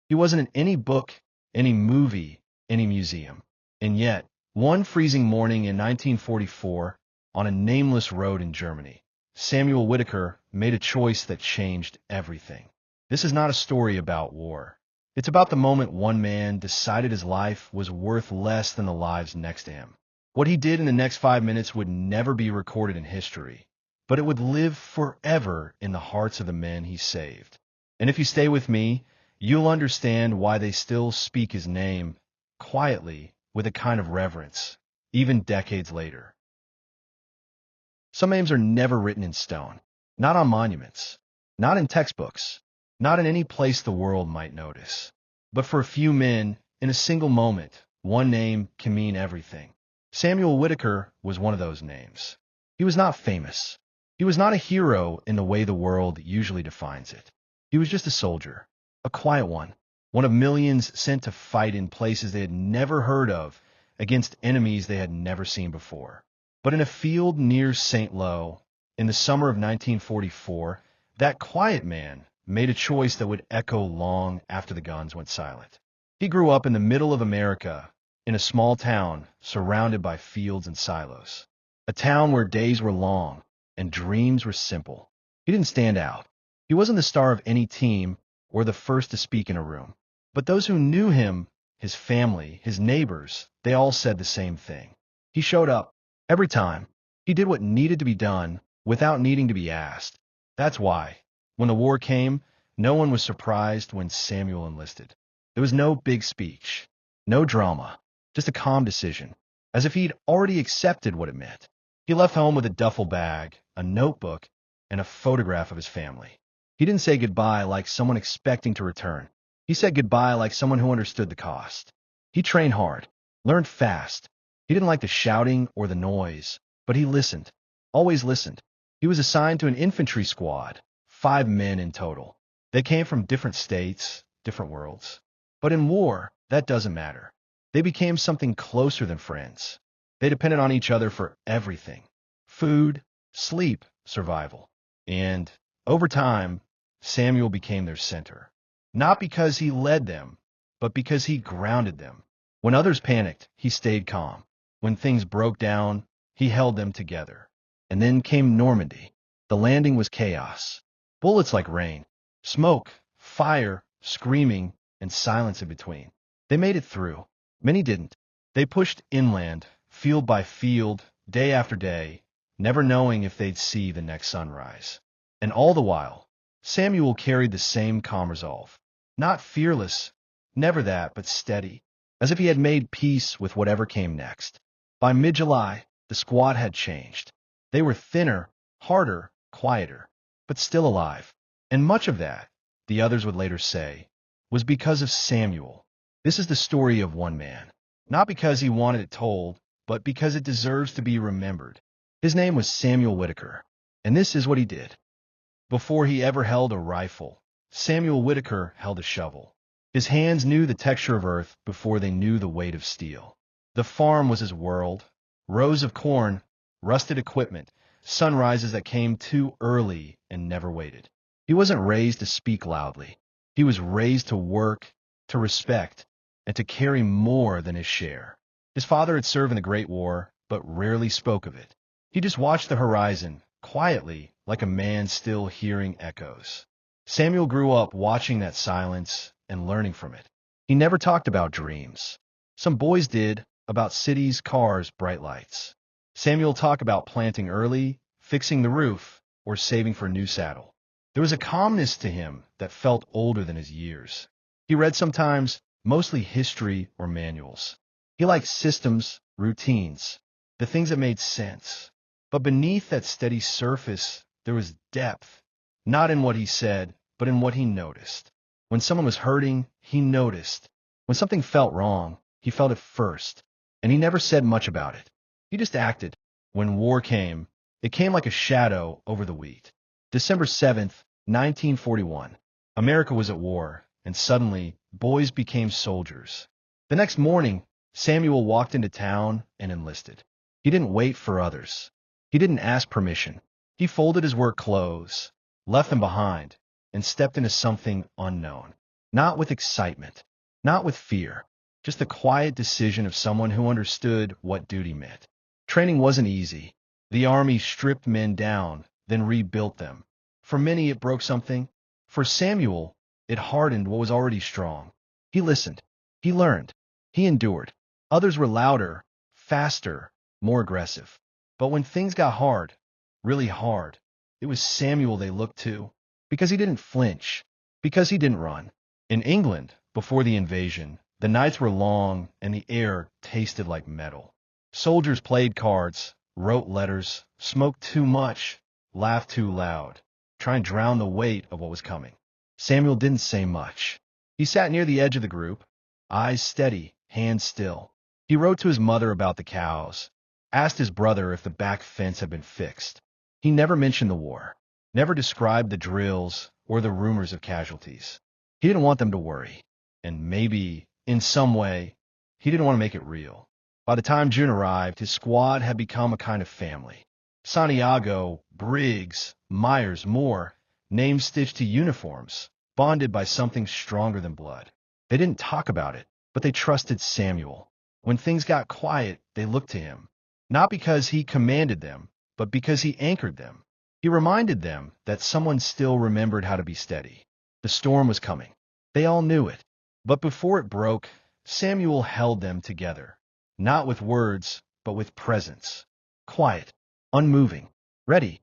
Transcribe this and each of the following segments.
He wasn't in any book, any movie, any museum. And yet, one freezing morning in 1944, on a nameless road in Germany, Samuel Whitaker made a choice that changed everything. This is not a story about war. It's about the moment one man decided his life was worth less than the lives next to him. What he did in the next 5 minutes would never be recorded in history, but it would live forever in the hearts of the men he saved. And if you stay with me, you'll understand why they still speak his name quietly with a kind of reverence, even decades later. Some names are never written in stone, not on monuments, not in textbooks, not in any place the world might notice. But for a few men, in a single moment, one name can mean everything. Samuel Whitaker was one of those names. He was not famous. He was not a hero in the way the world usually defines it. He was just a soldier, a quiet one of millions sent to fight in places they had never heard of against enemies they had never seen before. But in a field near St. Lo, in the summer of 1944, that quiet man made a choice that would echo long after the guns went silent. He grew up in the middle of America, in a small town surrounded by fields and silos. A town where days were long and dreams were simple. He didn't stand out. He wasn't the star of any team or the first to speak in a room. But those who knew him, his family, his neighbors, they all said the same thing. He showed up. Every time. He did what needed to be done without needing to be asked. That's why, when the war came, no one was surprised when Samuel enlisted. There was no big speech, no drama, just a calm decision, as if he'd already accepted what it meant. He left home with a duffel bag, a notebook, and a photograph of his family. He didn't say goodbye like someone expecting to return. He said goodbye like someone who understood the cost. He trained hard, learned fast. He didn't like the shouting or the noise, but he listened, always listened. He was assigned to an infantry squad, 5 men in total. They came from different states, different worlds. But in war, that doesn't matter. They became something closer than friends. They depended on each other for everything: food, sleep, survival. And over time, Samuel became their center. Not because he led them, but because he grounded them. When others panicked, he stayed calm. When things broke down, he held them together. And then came Normandy. The landing was chaos. Bullets like rain. Smoke, fire, screaming, and silence in between. They made it through. Many didn't. They pushed inland, field by field, day after day, never knowing if they'd see the next sunrise. And all the while, Samuel carried the same calm resolve. Not fearless, never that, but steady, as if he had made peace with whatever came next. By mid-July, the squad had changed. They were thinner, harder, quieter, but still alive. And much of that, the others would later say, was because of Samuel. This is the story of one man. Not because he wanted it told, but because it deserves to be remembered. His name was Samuel Whitaker, and this is what he did. Before he ever held a rifle, Samuel Whitaker held a shovel. His hands knew the texture of earth before they knew the weight of steel. The farm was his world. Rows of corn, rusted equipment, sunrises that came too early and never waited. He wasn't raised to speak loudly. He was raised to work, to respect, and to carry more than his share. His father had served in the Great War, but rarely spoke of it. He just watched the horizon, quietly, like a man still hearing echoes. Samuel grew up watching that silence and learning from it. He never talked about dreams. Some boys did, about cities, cars, bright lights. Samuel talked about planting early, fixing the roof, or saving for a new saddle. There was a calmness to him that felt older than his years. He read sometimes, mostly history or manuals. He liked systems, routines, the things that made sense. But beneath that steady surface, there was depth, not in what he said, but in what he noticed. When someone was hurting, he noticed. When something felt wrong, he felt it first. And he never said much about it. He just acted. When war came, it came like a shadow over the wheat. December 7th, 1941. America was at war, and suddenly, boys became soldiers. The next morning, Samuel walked into town and enlisted. He didn't wait for others. He didn't ask permission. He folded his work clothes, left them behind, and stepped into something unknown. Not with excitement, not with fear, just the quiet decision of someone who understood what duty meant. Training wasn't easy. The army stripped men down, then rebuilt them. For many, it broke something. For Samuel, it hardened what was already strong. He listened. He learned. He endured. Others were louder, faster, more aggressive. But when things got hard, really hard, it was Samuel they looked to. Because he didn't flinch. Because he didn't run. In England, before the invasion, the nights were long and the air tasted like metal. Soldiers played cards, wrote letters, smoked too much, laughed too loud, trying to drown the weight of what was coming. Samuel didn't say much. He sat near the edge of the group, eyes steady, hands still. He wrote to his mother about the cows, asked his brother if the back fence had been fixed. He never mentioned the war, never described the drills or the rumors of casualties. He didn't want them to worry, and maybe, in some way, he didn't want to make it real. By the time June arrived, his squad had become a kind of family. Santiago, Briggs, Myers, Moore, names stitched to uniforms, bonded by something stronger than blood. They didn't talk about it, but they trusted Samuel. When things got quiet, they looked to him. Not because he commanded them, but because he anchored them. He reminded them that someone still remembered how to be steady. The storm was coming. They all knew it. But before it broke, Samuel held them together. Not with words, but with presence. Quiet, unmoving, ready.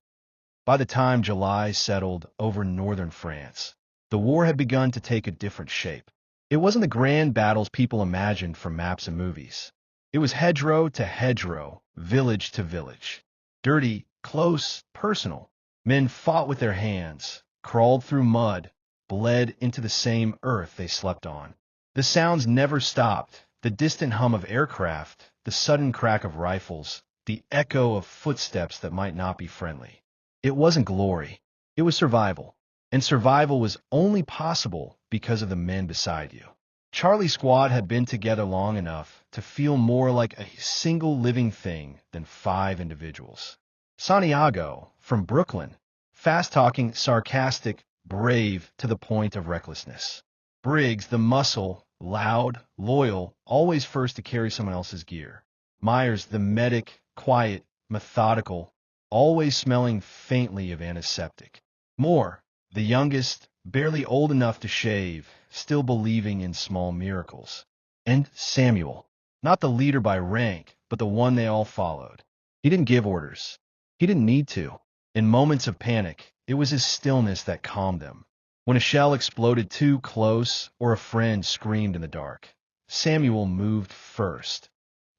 By the time July settled over northern France, the war had begun to take a different shape. It wasn't the grand battles people imagined from maps and movies. It was hedgerow to hedgerow, village to village. Dirty, close, personal. Men fought with their hands, crawled through mud, bled into the same earth they slept on. The sounds never stopped. The distant hum of aircraft, the sudden crack of rifles, the echo of footsteps that might not be friendly. It wasn't glory. It was survival. And survival was only possible because of the men beside you. Charlie's squad had been together long enough to feel more like a single living thing than 5 individuals. Santiago, from Brooklyn, fast-talking, sarcastic, brave to the point of recklessness. Briggs, the muscle, loud, loyal, always first to carry someone else's gear. Myers, the medic, quiet, methodical, always smelling faintly of antiseptic. Moore, the youngest, barely old enough to shave, still believing in small miracles. And Samuel, not the leader by rank, but the one they all followed. He didn't give orders. He didn't need to. In moments of panic, it was his stillness that calmed them. When a shell exploded too close or a friend screamed in the dark, Samuel moved first,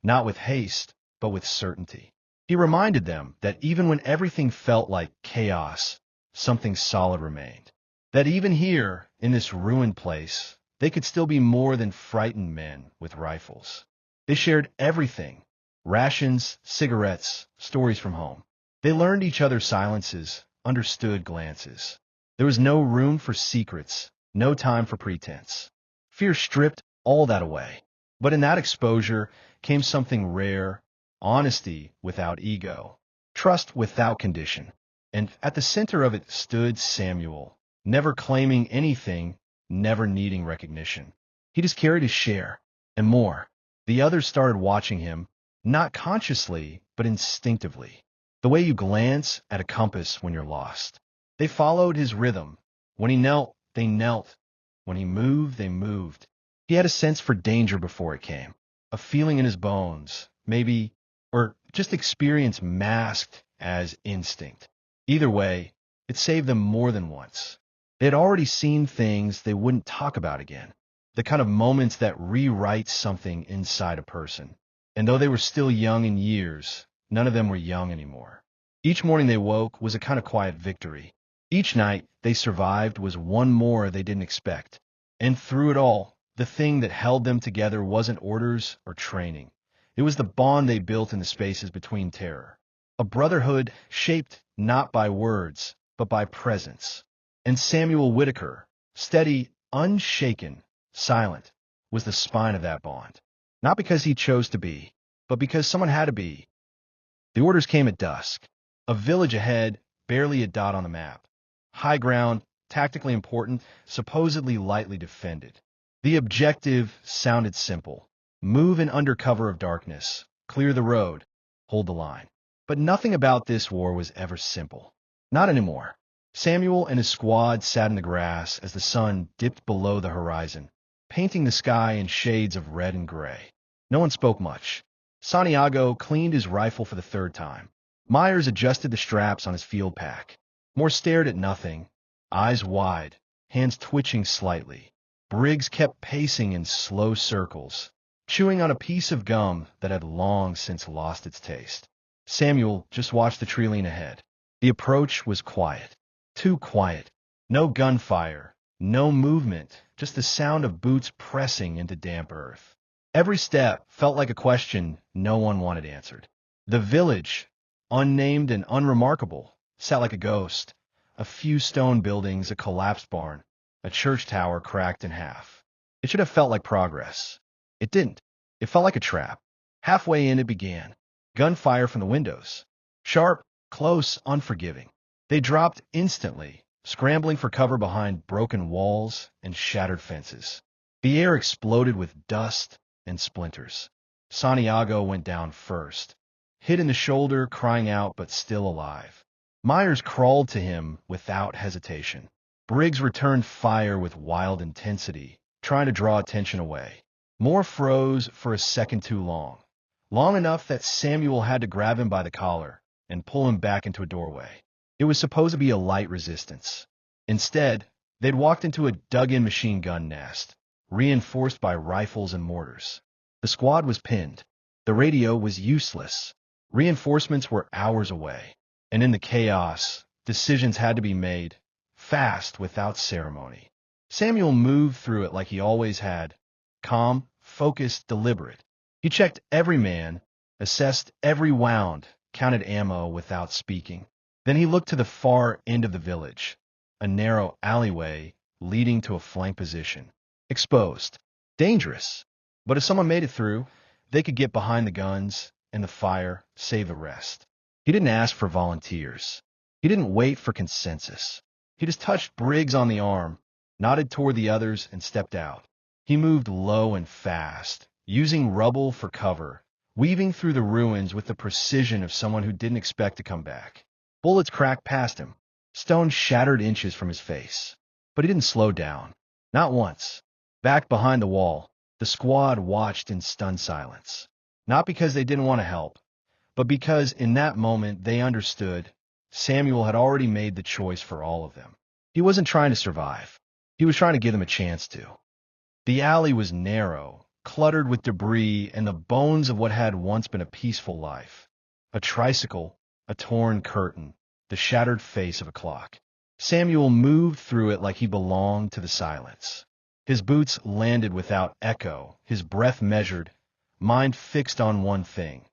not with haste, but with certainty. He reminded them that even when everything felt like chaos, something solid remained. That even here, in this ruined place, they could still be more than frightened men with rifles. They shared everything: rations, cigarettes, stories from home. They learned each other's silences, understood glances. There was no room for secrets, no time for pretense. Fear stripped all that away. But in that exposure came something rare: honesty without ego, trust without condition. And at the center of it stood Samuel, never claiming anything, never needing recognition. He just carried his share, and more. The others started watching him, not consciously, but instinctively. The way you glance at a compass when you're lost. They followed his rhythm. When he knelt, they knelt. When he moved, they moved. He had a sense for danger before it came, a feeling in his bones, maybe, or just experience masked as instinct. Either way, it saved them more than once. They had already seen things they wouldn't talk about again, the kind of moments that rewrite something inside a person. And though they were still young in years, none of them were young anymore. Each morning they woke was a kind of quiet victory. Each night they survived was one more they didn't expect. And through it all, the thing that held them together wasn't orders or training. It was the bond they built in the spaces between terror. A brotherhood shaped not by words, but by presence. And Samuel Whitaker, steady, unshaken, silent, was the spine of that bond. Not because he chose to be, but because someone had to be. The orders came at dusk. A village ahead, barely a dot on the map. High ground, tactically important, supposedly lightly defended. The objective sounded simple. Move in under cover of darkness, clear the road, hold the line. But nothing about this war was ever simple. Not anymore. Samuel and his squad sat in the grass as the sun dipped below the horizon, painting the sky in shades of red and gray. No one spoke much. Santiago cleaned his rifle for the third time. Myers adjusted the straps on his field pack. Moore stared at nothing, eyes wide, hands twitching slightly. Briggs kept pacing in slow circles, chewing on a piece of gum that had long since lost its taste. Samuel just watched the tree lean ahead. The approach was quiet. Too quiet. No gunfire, no movement, just the sound of boots pressing into damp earth. Every step felt like a question no one wanted answered. The village, unnamed and unremarkable, sat like a ghost. A few stone buildings, a collapsed barn, a church tower cracked in half. It should have felt like progress. It didn't. It felt like a trap. Halfway in, it began. Gunfire from the windows. Sharp, close, unforgiving. They dropped instantly, scrambling for cover behind broken walls and shattered fences. The air exploded with dust and splinters. Santiago went down first, hit in the shoulder, crying out but still alive. Myers crawled to him without hesitation. Briggs returned fire with wild intensity, trying to draw attention away. Moore froze for a second too long. Long enough that Samuel had to grab him by the collar and pull him back into a doorway. It was supposed to be a light resistance. Instead, they'd walked into a dug-in machine gun nest, reinforced by rifles and mortars. The squad was pinned. The radio was useless. Reinforcements were hours away. And in the chaos, decisions had to be made, fast, without ceremony. Samuel moved through it like he always had, calm, focused, deliberate. He checked every man, assessed every wound, counted ammo without speaking. Then he looked to the far end of the village, a narrow alleyway leading to a flank position. Exposed. Dangerous. But if someone made it through, they could get behind the guns and the fire, save the rest. He didn't ask for volunteers. He didn't wait for consensus. He just touched Briggs on the arm, nodded toward the others, and stepped out. He moved low and fast, using rubble for cover, weaving through the ruins with the precision of someone who didn't expect to come back. Bullets cracked past him. Stone shattered inches from his face. But he didn't slow down. Not once. Back behind the wall, the squad watched in stunned silence. Not because they didn't want to help, but because in that moment they understood Samuel had already made the choice for all of them. He wasn't trying to survive. He was trying to give them a chance to. The alley was narrow, cluttered with debris and the bones of what had once been a peaceful life. A tricycle, a torn curtain, the shattered face of a clock. Samuel moved through it like he belonged to the silence. His boots landed without echo, his breath measured, mind fixed on one thing.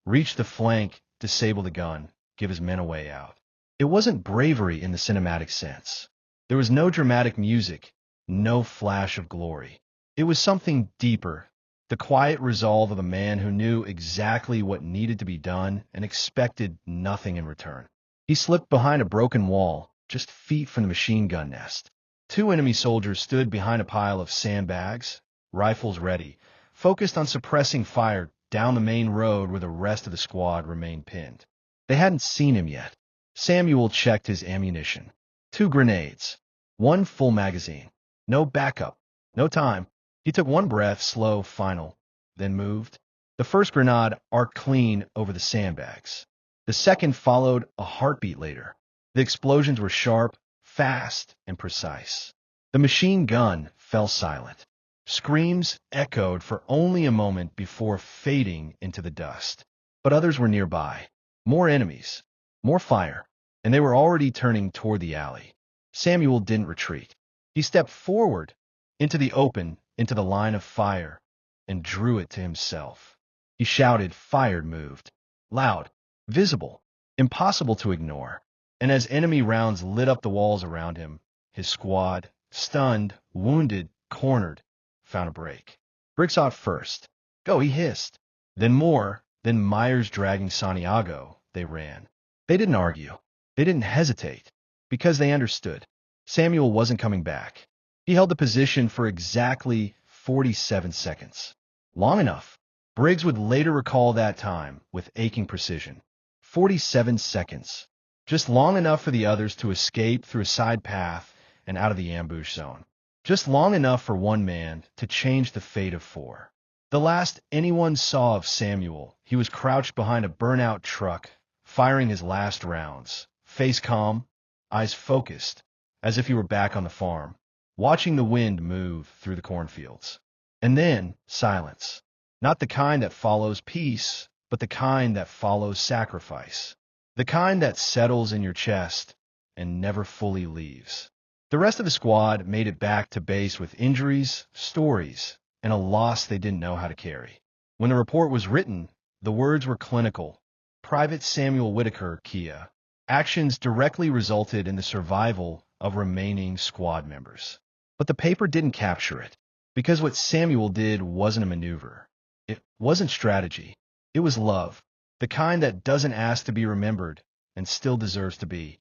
Reach the flank, disable the gun, give his men a way out. It wasn't bravery in the cinematic sense. There was no dramatic music, no flash of glory. It was something deeper, the quiet resolve of a man who knew exactly what needed to be done and expected nothing in return. He slipped behind a broken wall, just feet from the machine gun nest. Two enemy soldiers stood behind a pile of sandbags, rifles ready, focused on suppressing fire down the main road where the rest of the squad remained pinned. They hadn't seen him yet. Samuel checked his ammunition. 2 grenades. 1 full magazine. No backup. No time. He took one breath, slow, final, then moved. The first grenade arced clean over the sandbags. The second followed a heartbeat later. The explosions were sharp, fast, and precise. The machine gun fell silent. Screams echoed for only a moment before fading into the dust. But others were nearby. More enemies. More fire. And they were already turning toward the alley. Samuel didn't retreat. He stepped forward into the open, into the line of fire, and drew it to himself. He shouted, fired, moved. Loud, visible, impossible to ignore. And as enemy rounds lit up the walls around him, his squad, stunned, wounded, cornered, found a break. Briggs saw it first. Go, he hissed. Then more, then Myers dragging Santiago, they ran. They didn't argue. They didn't hesitate, because they understood. Samuel wasn't coming back. He held the position for exactly 47 seconds. Long enough. Briggs would later recall that time with aching precision. 47 seconds. Just long enough for the others to escape through a side path and out of the ambush zone. Just long enough for one man to change the fate of four. The last anyone saw of Samuel, he was crouched behind a burnout truck, firing his last rounds, face calm, eyes focused, as if he were back on the farm, watching the wind move through the cornfields. And then silence. Not the kind that follows peace, but the kind that follows sacrifice. The kind that settles in your chest and never fully leaves. The rest of the squad made it back to base with injuries, stories, and a loss they didn't know how to carry. When the report was written, the words were clinical. Private Samuel Whitaker, Kia. Actions directly resulted in the survival of remaining squad members. But the paper didn't capture it, because what Samuel did wasn't a maneuver. It wasn't strategy. It was love, the kind that doesn't ask to be remembered and still deserves to be.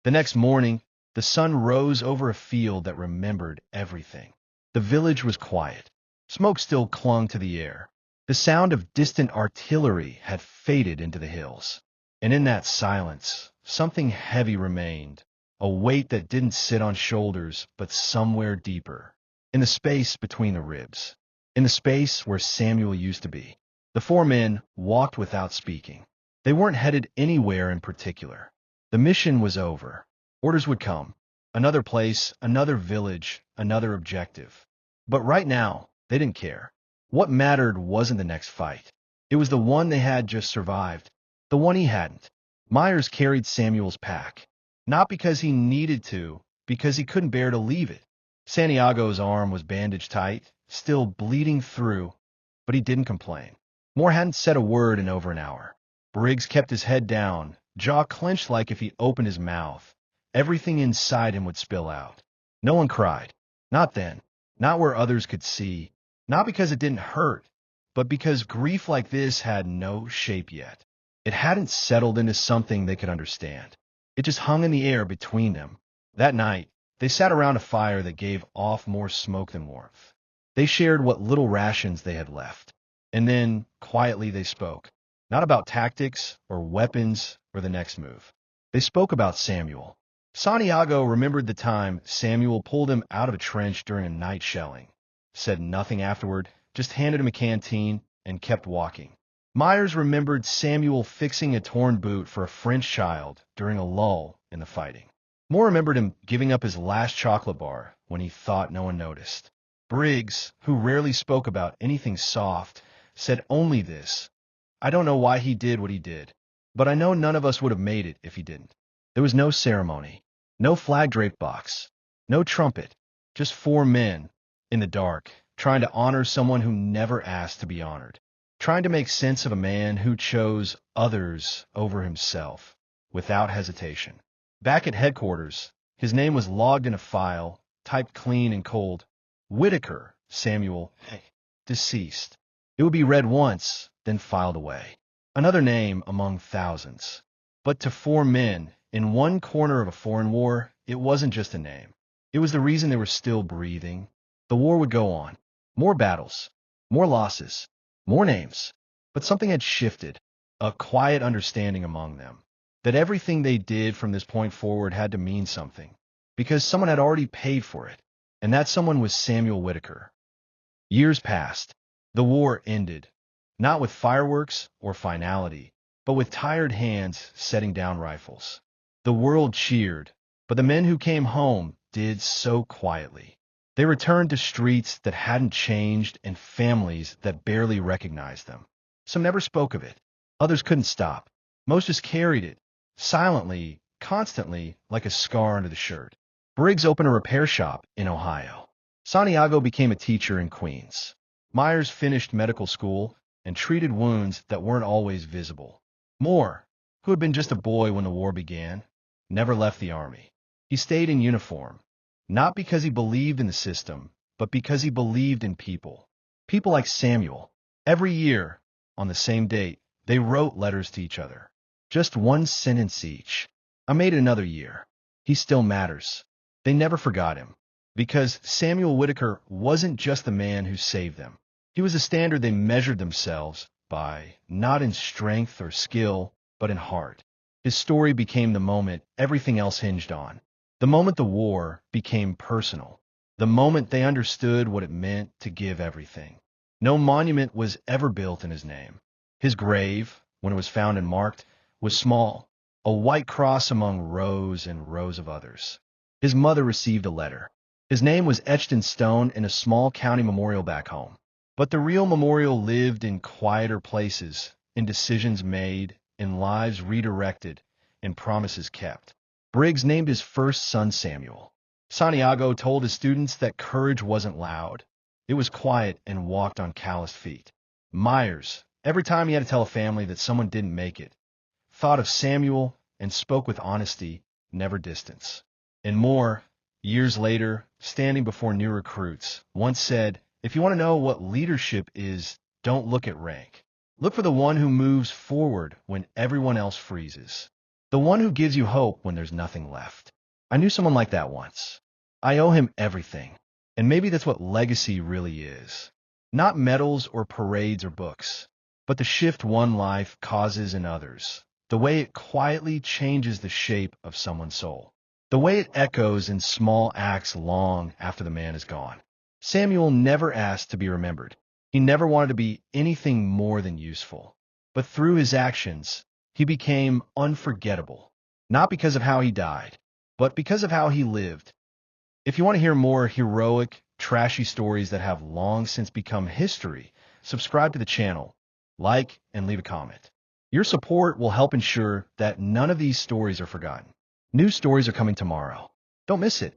The next morning, the sun rose over a field that remembered everything. The village was quiet. Smoke still clung to the air. The sound of distant artillery had faded into the hills. And in that silence, something heavy remained, a weight that didn't sit on shoulders, but somewhere deeper, in the space between the ribs, in the space where Samuel used to be. The four men walked without speaking. They weren't headed anywhere in particular. The mission was over. Orders would come. Another place, another village, another objective. But right now, they didn't care. What mattered wasn't the next fight. It was the one they had just survived. The one he hadn't. Myers carried Samuel's pack. Not because he needed to, because he couldn't bear to leave it. Santiago's arm was bandaged tight, still bleeding through, but he didn't complain. Moore hadn't said a word in over an hour. Briggs kept his head down, jaw clenched like if he opened his mouth, everything inside him would spill out. No one cried. Not then. Not where others could see. Not because it didn't hurt, but because grief like this had no shape yet. It hadn't settled into something they could understand. It just hung in the air between them. That night, they sat around a fire that gave off more smoke than warmth. They shared what little rations they had left. And then, quietly, they spoke. Not about tactics or weapons or the next move. They spoke about Samuel. Santiago remembered the time Samuel pulled him out of a trench during a night shelling. Said nothing afterward, just handed him a canteen and kept walking. Myers remembered Samuel fixing a torn boot for a French child during a lull in the fighting. Moore remembered him giving up his last chocolate bar when he thought no one noticed. Briggs, who rarely spoke about anything soft, said only this: "I don't know why he did what he did, but I know none of us would have made it if he didn't." There was no ceremony, no flag-draped box, no trumpet, just four men, in the dark, trying to honor someone who never asked to be honored, trying to make sense of a man who chose others over himself, without hesitation. Back at headquarters, his name was logged in a file, typed clean and cold. Whitaker, Samuel, deceased. It would be read once, then filed away. Another name among thousands. But to four men, in one corner of a foreign war, it wasn't just a name. It was the reason they were still breathing. The war would go on. More battles, more losses, more names. But something had shifted, a quiet understanding among them, that everything they did from this point forward had to mean something, because someone had already paid for it, and that someone was Samuel Whitaker. Years passed. The war ended, not with fireworks or finality, but with tired hands setting down rifles. The world cheered, but the men who came home did so quietly. They returned to streets that hadn't changed and families that barely recognized them. Some never spoke of it. Others couldn't stop. Most just carried it, silently, constantly, like a scar under the shirt. Briggs opened a repair shop in Ohio. Santiago became a teacher in Queens. Myers finished medical school and treated wounds that weren't always visible. Moore, who had been just a boy when the war began, never left the army. He stayed in uniform, not because he believed in the system, but because he believed in people. People like Samuel. Every year, on the same date, they wrote letters to each other. Just one sentence each. "I made it another year. He still matters." They never forgot him, because Samuel Whitaker wasn't just the man who saved them. He was a standard they measured themselves by, not in strength or skill, but in heart. His story became the moment everything else hinged on. The moment the war became personal. The moment they understood what it meant to give everything. No monument was ever built in his name. His grave, when it was found and marked, was small, a white cross among rows and rows of others. His mother received a letter. His name was etched in stone in a small county memorial back home. But the real memorial lived in quieter places, in decisions made, in lives redirected, in promises kept. Briggs named his first son Samuel. Santiago told his students that courage wasn't loud. It was quiet and walked on calloused feet. Myers, every time he had to tell a family that someone didn't make it, thought of Samuel and spoke with honesty, never distance. And Moore, years later, standing before new recruits, once said, "If you want to know what leadership is, don't look at rank. Look for the one who moves forward when everyone else freezes. The one who gives you hope when there's nothing left." I knew someone like that once. I owe him everything. And maybe that's what legacy really is. Not medals or parades or books, but the shift one life causes in others. The way it quietly changes the shape of someone's soul. The way it echoes in small acts long after the man is gone. Samuel never asked to be remembered. He never wanted to be anything more than useful. But through his actions, he became unforgettable. Not because of how he died, but because of how he lived. If you want to hear more heroic, trashy stories that have long since become history, subscribe to the channel, like, and leave a comment. Your support will help ensure that none of these stories are forgotten. New stories are coming tomorrow. Don't miss it.